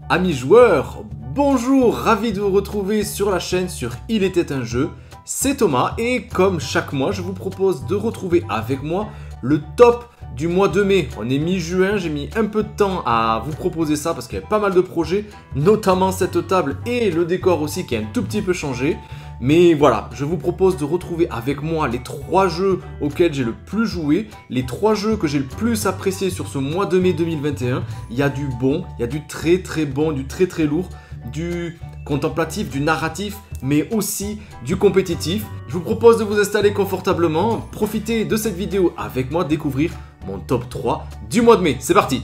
Amis joueurs, bonjour, ravi de vous retrouver sur la chaîne sur Il était un jeu. C'est Thomas et comme chaque mois, je vous propose de retrouver avec moi le top du mois de mai. On est mi-juin, j'ai mis un peu de temps à vous proposer ça parce qu'il y avait pas mal de projets, notamment cette table et le décor aussi qui a un tout petit peu changé. Mais voilà, je vous propose de retrouver avec moi les 3 jeux auxquels j'ai le plus joué, les 3 jeux que j'ai le plus apprécié sur ce mois de mai 2021. Il y a du bon, il y a du très très bon, du très très lourd, du contemplatif, du narratif, mais aussi du compétitif. Je vous propose de vous installer confortablement, profiter de cette vidéo avec moi, découvrir mon top 3 du mois de mai. C'est parti!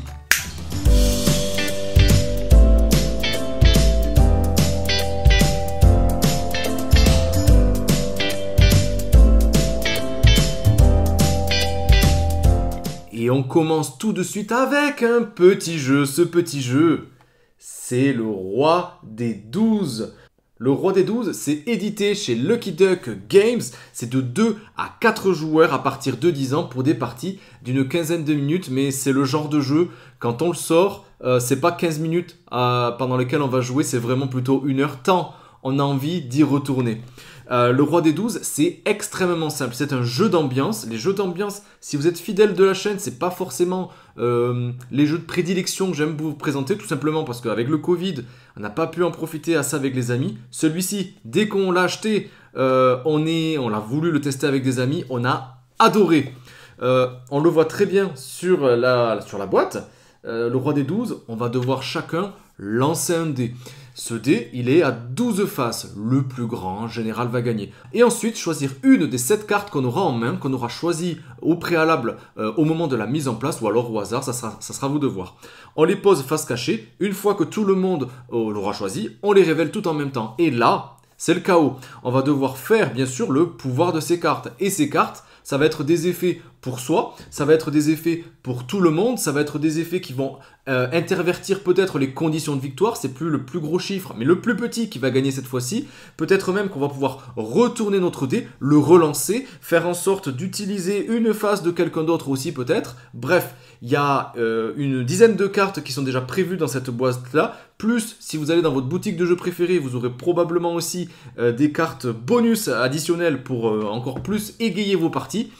Et on commence tout de suite avec un petit jeu. Ce petit jeu, c'est le Roi des 12. Le Roi des 12, c'est édité chez Lucky Duck Games. C'est de 2 à 4 joueurs à partir de 10 ans pour des parties d'une quinzaine de minutes. Mais c'est le genre de jeu, quand on le sort, c'est pas 15 minutes pendant lesquelles on va jouer. C'est vraiment plutôt 1 heure, tant on a envie d'y retourner. Le Roi des 12, c'est extrêmement simple. C'est un jeu d'ambiance. Les jeux d'ambiance, si vous êtes fidèle de la chaîne, c'est pas forcément les jeux de prédilection que j'aime vous présenter, tout simplement parce qu'avec le Covid, on n'a pas pu en profiter assez avec les amis. Celui-ci, dès qu'on l'a acheté, on a voulu le tester avec des amis, on a adoré. On le voit très bien sur la boîte. Le Roi des 12, on va devoir chacun lancer un dé. Ce dé, il est à 12 faces. Le plus grand, en général, va gagner. Et ensuite, choisir une des 7 cartes qu'on aura en main, qu'on aura choisi au préalable au moment de la mise en place, ou alors au hasard, ça sera vos devoirs. On les pose face cachée. Une fois que tout le monde l'aura choisi, on les révèle tout en même temps. Et là, c'est le chaos. On va devoir faire, bien sûr, le pouvoir de ces cartes. Et ces cartes, ça va être des effets pour soi, ça va être des effets pour tout le monde, ça va être des effets qui vont intervertir peut-être les conditions de victoire. C'est plus le plus gros chiffre, mais le plus petit qui va gagner cette fois-ci. Peut-être même qu'on va pouvoir retourner notre dé, le relancer, faire en sorte d'utiliser une face de quelqu'un d'autre aussi peut-être. Bref, il y a une dizaine de cartes qui sont déjà prévues dans cette boîte-là. Plus, si vous allez dans votre boutique de jeux préférée, vous aurez probablement aussi des cartes bonus additionnelles pour encore plus égayer vos parties.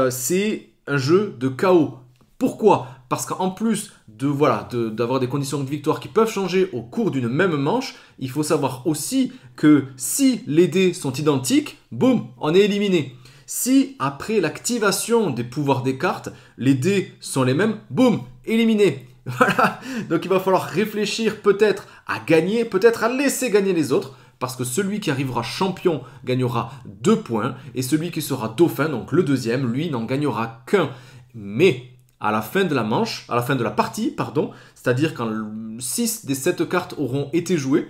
C'est un jeu de chaos. Pourquoi? Parce qu'en plus d'avoir des conditions de victoire qui peuvent changer au cours d'une même manche, il faut savoir aussi que si les dés sont identiques, boum, on est éliminé. Si après l'activation des pouvoirs des cartes, les dés sont les mêmes, boum, éliminé. Voilà, donc il va falloir réfléchir peut-être à gagner, peut-être à laisser gagner les autres. Parce que celui qui arrivera champion gagnera 2 points. Et celui qui sera dauphin, donc le deuxième, lui n'en gagnera qu'un. Mais à la fin de la manche, à la fin de la partie, pardon, c'est-à-dire quand 6 des 7 cartes auront été jouées,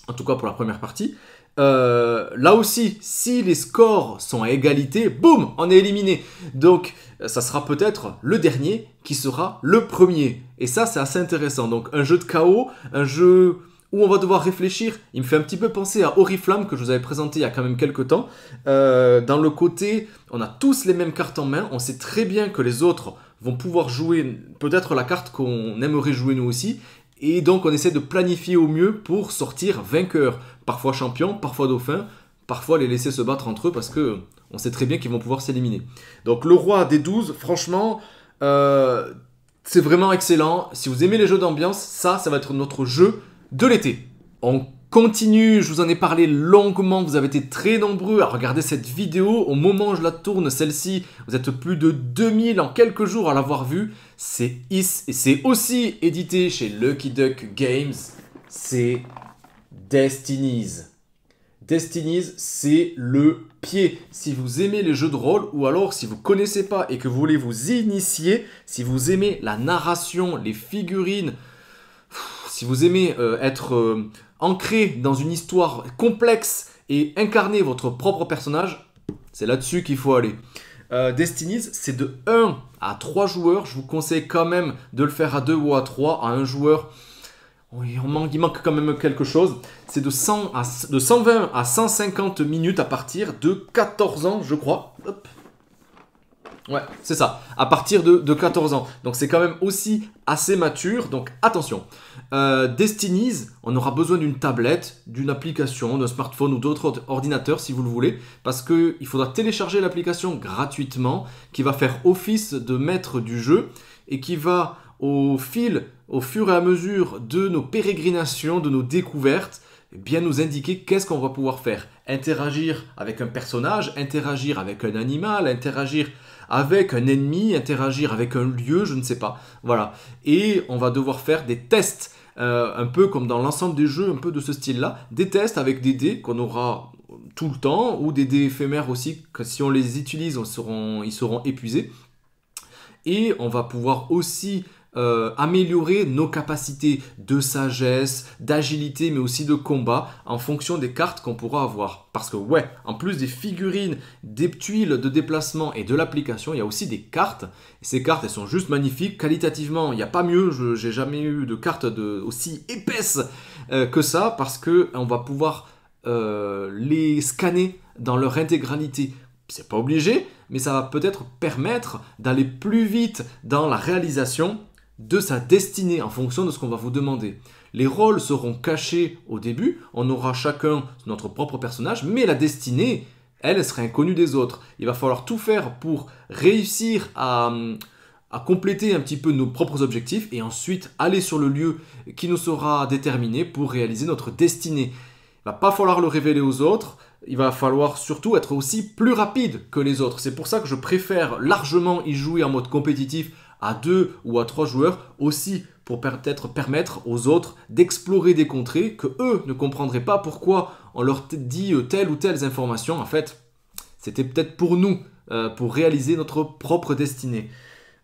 en tout cas pour la première partie, là aussi, si les scores sont à égalité, boum, on est éliminé. Donc ça sera peut-être le dernier qui sera le premier. Et ça, c'est assez intéressant. Donc un jeu de chaos, un jeu où on va devoir réfléchir. Il me fait un petit peu penser à Oriflamme que je vous avais présenté il y a quand même quelques temps. Dans le côté, on a tous les mêmes cartes en main. On sait très bien que les autres vont pouvoir jouer peut-être la carte qu'on aimerait jouer nous aussi. Et donc on essaie de planifier au mieux pour sortir vainqueur. Parfois champion, parfois dauphin, parfois les laisser se battre entre eux parce que on sait très bien qu'ils vont pouvoir s'éliminer. Donc le Roi des 12, franchement, c'est vraiment excellent. Si vous aimez les jeux d'ambiance, ça va être notre jeu de l'été. On continue, je vous en ai parlé longuement, vous avez été très nombreux à regarder cette vidéo. Au moment où je la tourne, celle-ci, vous êtes plus de 2000 en quelques jours à l'avoir vue. C'est aussi édité chez Lucky Duck Games. C'est Destinies. Destinies, c'est le pied. Si vous aimez les jeux de rôle ou alors si vous ne connaissez pas et que vous voulez vous initier, si vous aimez la narration, les figurines, si vous aimez être ancré dans une histoire complexe et incarner votre propre personnage, c'est là-dessus qu'il faut aller. Destinies, c'est de 1 à 3 joueurs. Je vous conseille quand même de le faire à 2 ou à 3. À un joueur, il manque quand même quelque chose. C'est de 120 à 150 minutes à partir de 14 ans, je crois. Hop. Ouais, c'est ça, à partir de 14 ans. Donc c'est quand même aussi assez mature, donc attention. Destinies, on aura besoin d'une tablette, d'une application, d'un smartphone ou d'autres ordinateurs si vous le voulez, parce qu'il faudra télécharger l'application gratuitement, qui va faire office de maître du jeu, et qui va au fur et à mesure de nos pérégrinations, de nos découvertes, bien nous indiquer qu'est-ce qu'on va pouvoir faire. Interagir avec un personnage, interagir avec un animal, interagir avec un ennemi, interagir avec un lieu, je ne sais pas. Voilà. Et on va devoir faire des tests, un peu comme dans l'ensemble des jeux, un peu de ce style-là. Des tests avec des dés qu'on aura tout le temps, ou des dés éphémères aussi, que si on les utilise, ils seront épuisés. Et on va pouvoir aussi améliorer nos capacités de sagesse, d'agilité, mais aussi de combat en fonction des cartes qu'on pourra avoir. Parce que ouais, en plus des figurines, des tuiles de déplacement et de l'application, il y a aussi des cartes. Et ces cartes, elles sont juste magnifiques. Qualitativement, il n'y a pas mieux. J'ai jamais eu de cartes aussi épaisses que ça, parce qu'on va pouvoir les scanner dans leur intégralité. C'est pas obligé, mais ça va peut-être permettre d'aller plus vite dans la réalisation de sa destinée en fonction de ce qu'on va vous demander. Les rôles seront cachés au début, on aura chacun notre propre personnage, mais la destinée, elle sera inconnue des autres. Il va falloir tout faire pour réussir à compléter un petit peu nos propres objectifs et ensuite aller sur le lieu qui nous sera déterminé pour réaliser notre destinée. Il va pas falloir le révéler aux autres. Il va falloir surtout être aussi plus rapide que les autres. C'est pour ça que je préfère largement y jouer en mode compétitif à 2 ou à 3 joueurs, aussi pour peut-être permettre aux autres d'explorer des contrées que eux ne comprendraient pas pourquoi on leur dit telle ou telle information. En fait, c'était peut-être pour nous, pour réaliser notre propre destinée.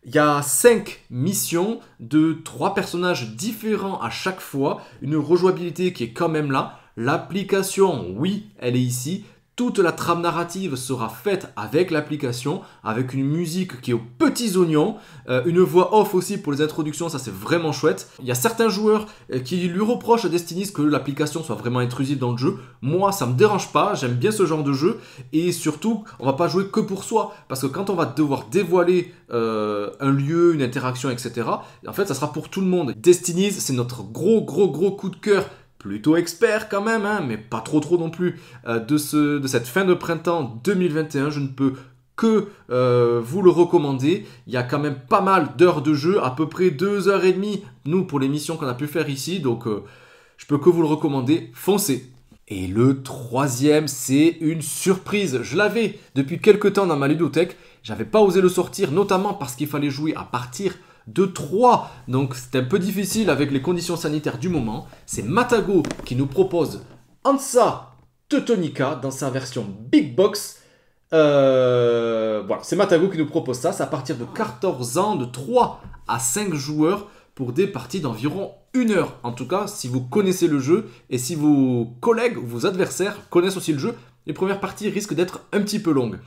Il y a 5 missions de 3 personnages différents à chaque fois, une rejouabilité qui est quand même là. L'application, oui, elle est ici. Toute la trame narrative sera faite avec l'application, avec une musique qui est aux petits oignons, une voix off aussi pour les introductions, ça c'est vraiment chouette. Il y a certains joueurs qui lui reprochent à Destiny que l'application soit vraiment intrusive dans le jeu. Moi, ça me dérange pas, j'aime bien ce genre de jeu, et surtout, on va pas jouer que pour soi, parce que quand on va devoir dévoiler un lieu, une interaction, etc., en fait, ça sera pour tout le monde. Destiny, c'est notre gros coup de cœur, plutôt expert quand même, hein, mais pas trop non plus, de cette fin de printemps 2021. Je ne peux que vous le recommander. Il y a quand même pas mal d'heures de jeu, à peu près 2h30, nous, pour les missions qu'on a pu faire ici. Donc, je peux que vous le recommander. Foncez. Et le troisième, c'est une surprise. Je l'avais depuis quelques temps dans ma ludothèque. J'avais pas osé le sortir, notamment parce qu'il fallait jouer à partir de 3. Donc c'était un peu difficile avec les conditions sanitaires du moment. C'est Matago qui nous propose Hansa Teutonica dans sa version Big Box. Voilà, c'est Matago qui nous propose ça. C'est à partir de 14 ans, de 3 à 5 joueurs pour des parties d'environ 1 heure. En tout cas, si vous connaissez le jeu et si vos collègues ou vos adversaires connaissent aussi le jeu, les premières parties risquent d'être un petit peu longues.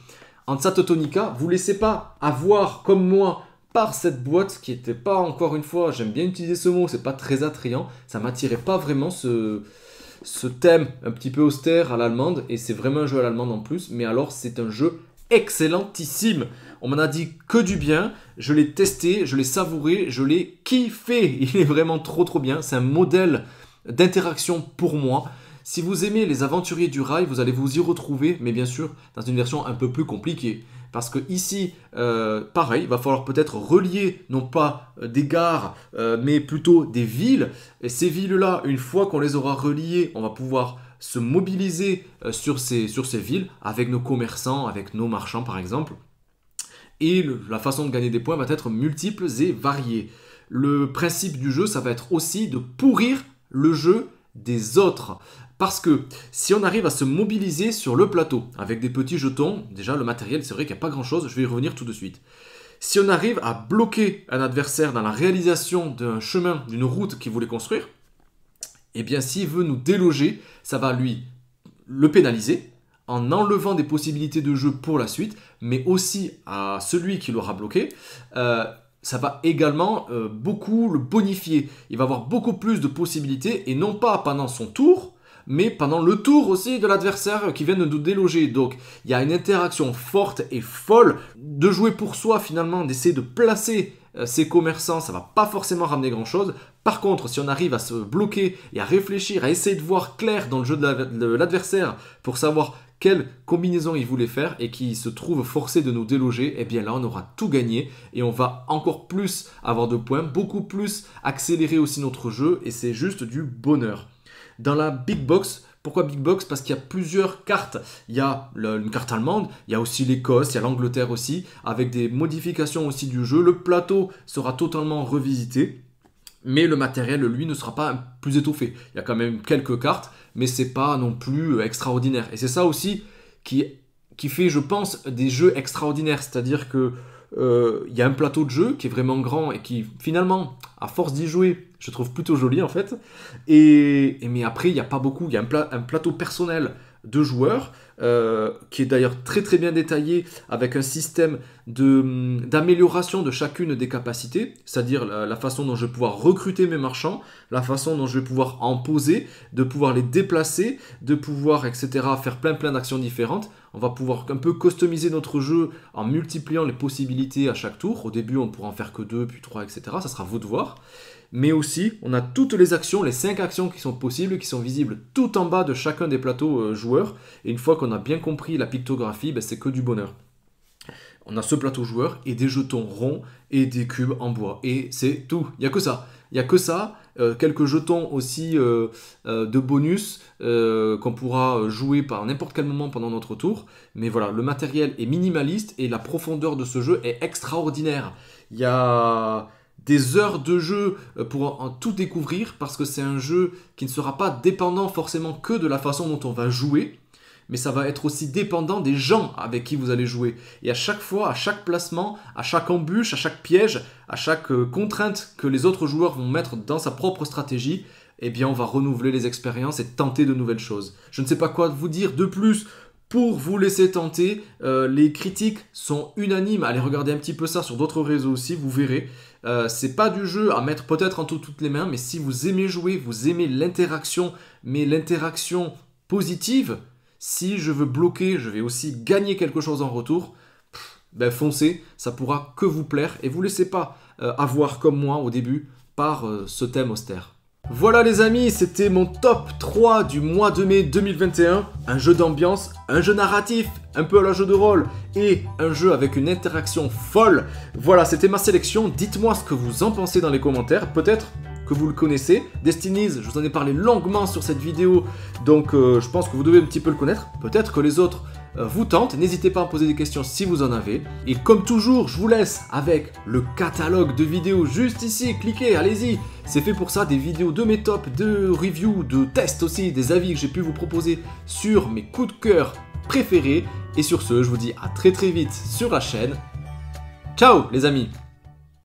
Hansa Teutonica, vous ne laissez pas avoir comme moi par cette boîte qui n'était pas, encore une fois, j'aime bien utiliser ce mot, c'est pas très attrayant, ça m'attirait pas vraiment ce thème un petit peu austère à l'allemande, et c'est vraiment un jeu à l'allemande en plus, mais alors c'est un jeu excellentissime. On m'en a dit que du bien, je l'ai testé, je l'ai savouré, je l'ai kiffé, il est vraiment trop bien, c'est un modèle d'interaction pour moi. Si vous aimez les aventuriers du rail, vous allez vous y retrouver, mais bien sûr dans une version un peu plus compliquée. Parce que ici, pareil, il va falloir peut-être relier non pas des gares, mais plutôt des villes. Et ces villes-là, une fois qu'on les aura reliées, on va pouvoir se mobiliser sur ces villes avec nos commerçants, avec nos marchands par exemple. Et la façon de gagner des points va être multiples et variées. Le principe du jeu, ça va être aussi de pourrir le jeu des autres. Parce que si on arrive à se mobiliser sur le plateau avec des petits jetons, déjà le matériel, c'est vrai qu'il n'y a pas grand chose, je vais y revenir tout de suite. Si on arrive à bloquer un adversaire dans la réalisation d'un chemin, d'une route qu'il voulait construire, eh bien s'il veut nous déloger, ça va lui le pénaliser en enlevant des possibilités de jeu pour la suite, mais aussi à celui qui l'aura bloqué. Ça va également beaucoup le bonifier. Il va avoir beaucoup plus de possibilités, et non pas pendant son tour, mais pendant le tour aussi de l'adversaire qui vient de nous déloger. Donc il y a une interaction forte et folle. De jouer pour soi finalement, d'essayer de placer ces commerçants, ça va pas forcément ramener grand chose. Par contre, si on arrive à se bloquer et à réfléchir, à essayer de voir clair dans le jeu de l'adversaire pour savoir quelle combinaison il voulait faire et qui se trouve forcé de nous déloger, eh bien là on aura tout gagné et on va encore plus avoir de points, beaucoup plus accélérer aussi notre jeu et c'est juste du bonheur. Dans la Big Box, pourquoi Big Box? Parce qu'il y a plusieurs cartes. Il y a une carte allemande, il y a aussi l'Écosse, il y a l'Angleterre aussi, avec des modifications aussi du jeu. Le plateau sera totalement revisité. Mais le matériel, lui, ne sera pas plus étoffé. Il y a quand même quelques cartes, mais c'est pas non plus extraordinaire. Et c'est ça aussi qui fait, je pense, des jeux extraordinaires. C'est-à-dire que il y a un plateau de jeu qui est vraiment grand et qui, finalement, à force d'y jouer, je trouve plutôt joli en fait. Mais après, il n'y a pas beaucoup. Il y a un plateau personnel de joueurs qui est d'ailleurs très très bien détaillé avec un système d'amélioration de chacune des capacités, c'est-à-dire la façon dont je vais pouvoir recruter mes marchands, la façon dont je vais pouvoir en poser, de pouvoir les déplacer, de pouvoir, etc., faire plein d'actions différentes. On va pouvoir un peu customiser notre jeu en multipliant les possibilités à chaque tour. Au début, on ne pourra en faire que 2, puis 3, etc. Ça sera à vous de voir. Mais aussi, on a toutes les actions, les 5 actions qui sont possibles, qui sont visibles tout en bas de chacun des plateaux joueurs. Et une fois qu'on a bien compris la pictographie, ben, c'est que du bonheur. On a ce plateau joueur et des jetons ronds et des cubes en bois. Et c'est tout. Il n'y a que ça. Il n'y a que ça. Quelques jetons aussi de bonus qu'on pourra jouer par n'importe quel moment pendant notre tour. Mais voilà, le matériel est minimaliste et la profondeur de ce jeu est extraordinaire. Il y a des heures de jeu pour en tout découvrir parce que c'est un jeu qui ne sera pas dépendant forcément que de la façon dont on va jouer, mais ça va être aussi dépendant des gens avec qui vous allez jouer. Et à chaque fois, à chaque placement, à chaque embûche, à chaque piège, à chaque contrainte que les autres joueurs vont mettre dans sa propre stratégie, eh bien on va renouveler les expériences et tenter de nouvelles choses. Je ne sais pas quoi vous dire de plus pour vous laisser tenter. Les critiques sont unanimes. Allez regarder un petit peu ça sur d'autres réseaux aussi, vous verrez. C'est pas du jeu à mettre peut-être entre toutes les mains, mais si vous aimez jouer, vous aimez l'interaction, mais l'interaction positive, si je veux bloquer, je vais aussi gagner quelque chose en retour, ben foncez, ça pourra que vous plaire et vous laissez pas avoir comme moi au début par ce thème austère. Voilà les amis, c'était mon top 3 du mois de mai 2021. Un jeu d'ambiance, un jeu narratif, un peu à la jeu de rôle et un jeu avec une interaction folle. Voilà, c'était ma sélection. Dites-moi ce que vous en pensez dans les commentaires. Peut-être que vous le connaissez. Destinies, je vous en ai parlé longuement sur cette vidéo, donc je pense que vous devez un petit peu le connaître. Peut-être que les autres vous tentent. N'hésitez pas à me poser des questions si vous en avez. Et comme toujours, je vous laisse avec le catalogue de vidéos juste ici. Cliquez, allez-y. C'est fait pour ça, des vidéos de mes tops, de reviews, de tests aussi, des avis que j'ai pu vous proposer sur mes coups de cœur préférés. Et sur ce, je vous dis à très vite sur la chaîne. Ciao les amis!